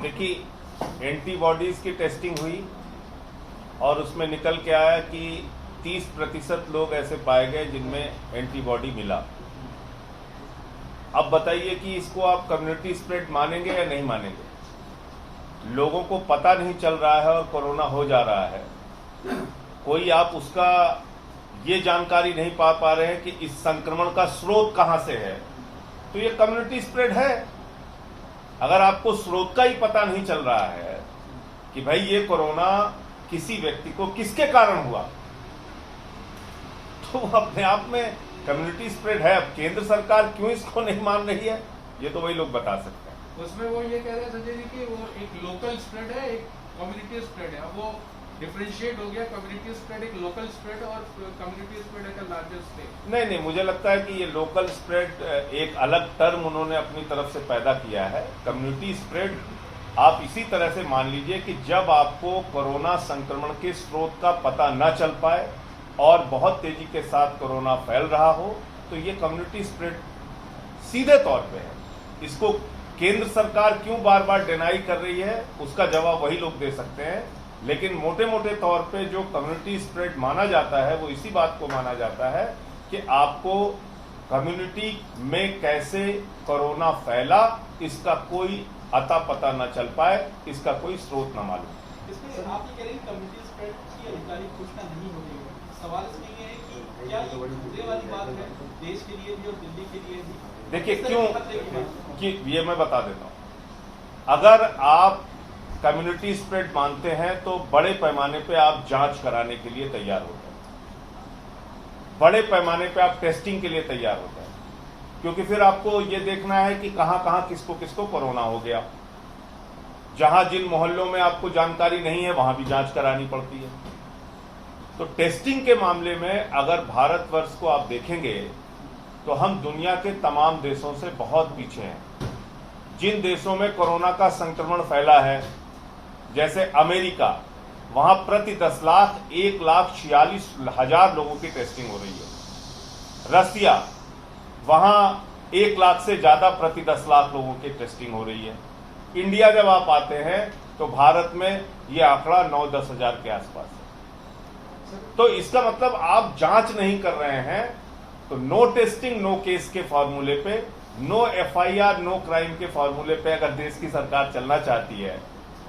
देखिए, एंटीबॉडीज की टेस्टिंग हुई और उसमें निकल के आया कि 30% लोग ऐसे पाए गए जिनमें एंटीबॉडी मिला। अब बताइए कि इसको आप कम्युनिटी स्प्रेड मानेंगे या नहीं मानेंगे? लोगों को पता नहीं चल रहा है और कोरोना हो जा रहा है, कोई आप उसका ये जानकारी नहीं पा रहे हैं कि इस संक्रमण का स्रोत कहां से है, तो ये कम्युनिटी स्प्रेड है। अगर आपको स्रोत का ही पता नहीं चल रहा है कि भाई ये कोरोना किसी व्यक्ति को किसके कारण हुआ, तो अपने आप में कम्युनिटी स्प्रेड है। अब केंद्र सरकार क्यों इसको नहीं मान रही है, ये तो वही लोग बता सकते हैं। उसमें वो ये कह रहे हैं संजय जी कि वो एक लोकल स्प्रेड है, एक कम्युनिटी स्प्रेड है। अब वो डिफरेंशिएट हो गया, कम्युनिटी स्प्रेड एक लोकल स्प्रेड और कम्युनिटी स्प्रेड एक लार्जर स्प्रेड। नहीं, मुझे लगता है कि ये लोकल स्प्रेड एक अलग टर्म उन्होंने अपनी तरफ से पैदा किया है। कम्युनिटी स्प्रेड आप इसी तरह से मान लीजिए कि जब आपको कोरोना संक्रमण के स्रोत का पता न चल पाए और बहुत तेजी के साथ कोरोना फैल रहा हो, तो ये कम्युनिटी स्प्रेड सीधे तौर पे है। इसको केंद्र सरकार क्यों बार बार डिनाई कर रही है, उसका जवाब वही लोग दे सकते हैं। लेकिन मोटे मोटे तौर पे जो कम्युनिटी स्प्रेड माना जाता है वो इसी बात को माना जाता है कि आपको कम्युनिटी में कैसे कोरोना फैला इसका कोई अता पता न चल पाए, इसका कोई स्रोत न मालूम। इसमें आप ये कह रहे हैं कम्युनिटी स्प्रेड की अधिकारिक घोषणा नहीं हो रही है। सवाल इसमें ये है कि क्या ये खतरे वाली बात है देश के लिए भी और दिल्ली के लिए भी? देखिए क्यों कि ये मैं बता देता हूं। अगर आप कम्युनिटी स्प्रेड मानते हैं तो बड़े पैमाने पे आप जांच कराने के लिए तैयार होते हैं, बड़े पैमाने पे आप टेस्टिंग के लिए तैयार होते हैं, क्योंकि फिर आपको ये देखना है कि कहां कहां किसको किसको कोरोना हो गया। जहां जिन मोहल्लों में आपको जानकारी नहीं है वहां भी जांच करानी पड़ती है। तो टेस्टिंग के मामले में अगर भारतवर्ष को आप देखेंगे तो हम दुनिया के तमाम देशों से बहुत पीछे हैं। जिन देशों में कोरोना का संक्रमण फैला है, जैसे अमेरिका, वहां प्रति 10 लाख 1,46,000 लोगों की टेस्टिंग हो रही है। रसिया, वहां 1 लाख से ज्यादा प्रति 10 लाख लोगों की टेस्टिंग हो रही है। इंडिया जब आप आते हैं तो भारत में यह आंकड़ा 9-10 हजार के आसपास है। तो इसका मतलब आप जांच नहीं कर रहे हैं, तो नो टेस्टिंग नो केस के फॉर्मूले पे, नो FIR नो क्राइम के फॉर्मूले पे अगर देश की सरकार चलना चाहती है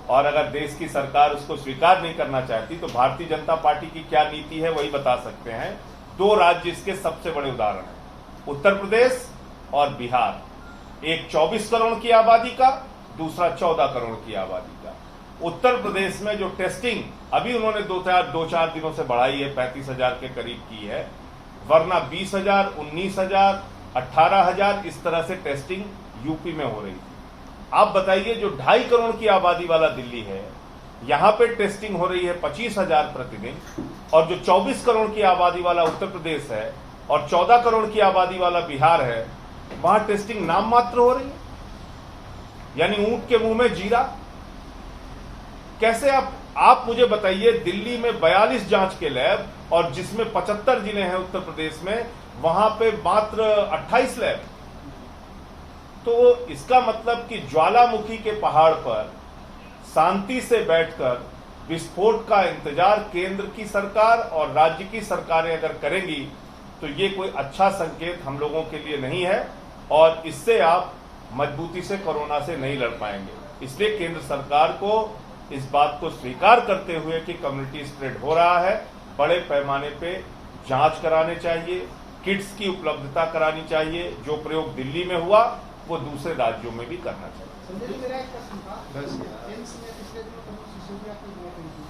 और अगर देश की सरकार उसको स्वीकार नहीं करना चाहती, तो भारतीय जनता पार्टी की क्या नीति है वही बता सकते हैं। 2 राज्य इसके सबसे बड़े उदाहरण हैं, उत्तर प्रदेश और बिहार। एक 24 करोड़ की आबादी का, दूसरा 14 करोड़ की आबादी का। उत्तर प्रदेश में जो टेस्टिंग अभी उन्होंने 2-4 दिनों से बढ़ाई है, 35,000 के करीब की है, वरना 20,000, 19,000, 18,000 इस तरह से टेस्टिंग यूपी में हो रही थी। आप बताइए, जो 2.5 करोड़ की आबादी वाला दिल्ली है, यहां पे टेस्टिंग हो रही है 25,000 प्रतिदिन, और जो 24 करोड़ की आबादी वाला उत्तर प्रदेश है और 14 करोड़ की आबादी वाला बिहार है, वहां टेस्टिंग नाम मात्र हो रही है, यानी ऊंट के मुंह में जीरा। कैसे आप मुझे बताइए, दिल्ली में 42 जांच के लैब और जिसमें 75 जिले हैं उत्तर प्रदेश में, वहां पे मात्र 28 लैब। तो इसका मतलब कि ज्वालामुखी के पहाड़ पर शांति से बैठकर विस्फोट का इंतजार केंद्र की सरकार और राज्य की सरकारें अगर करेंगी तो ये कोई अच्छा संकेत हम लोगों के लिए नहीं है, और इससे आप मजबूती से कोरोना से नहीं लड़ पाएंगे। इसलिए केंद्र सरकार को इस बात को स्वीकार करते हुए कि कम्युनिटी स्प्रेड हो रहा है, बड़े पैमाने पे जांच कराने चाहिए, किट्स की उपलब्धता करानी चाहिए। जो प्रयोग दिल्ली में हुआ वो दूसरे राज्यों में भी करना चाहिए। संजय जी, मेरा एक प्रश्न था। एम्स में पिछले दिनों करोड़ शिशुविया की हुआ गई थी,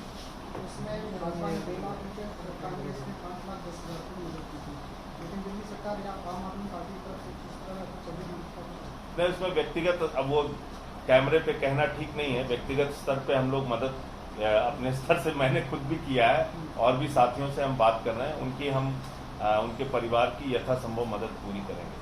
उसमें भाजपा ने 2 लाख रुपये, कांग्रेस ने 5,10,000 की मदद की थी, लेकिन दिल्ली सरकार या आम आदमी पार्टी की तरफ से किस तरह चली? उसमें व्यक्तिगत, अब वो कैमरे पे कहना ठीक नहीं है, व्यक्तिगत स्तर पे हम लोग मदद अपने स्तर से मैंने खुद भी किया है और भी साथियों से हम बात कर रहे हैं, उनके परिवार की यथासंभव मदद पूरी करेंगे।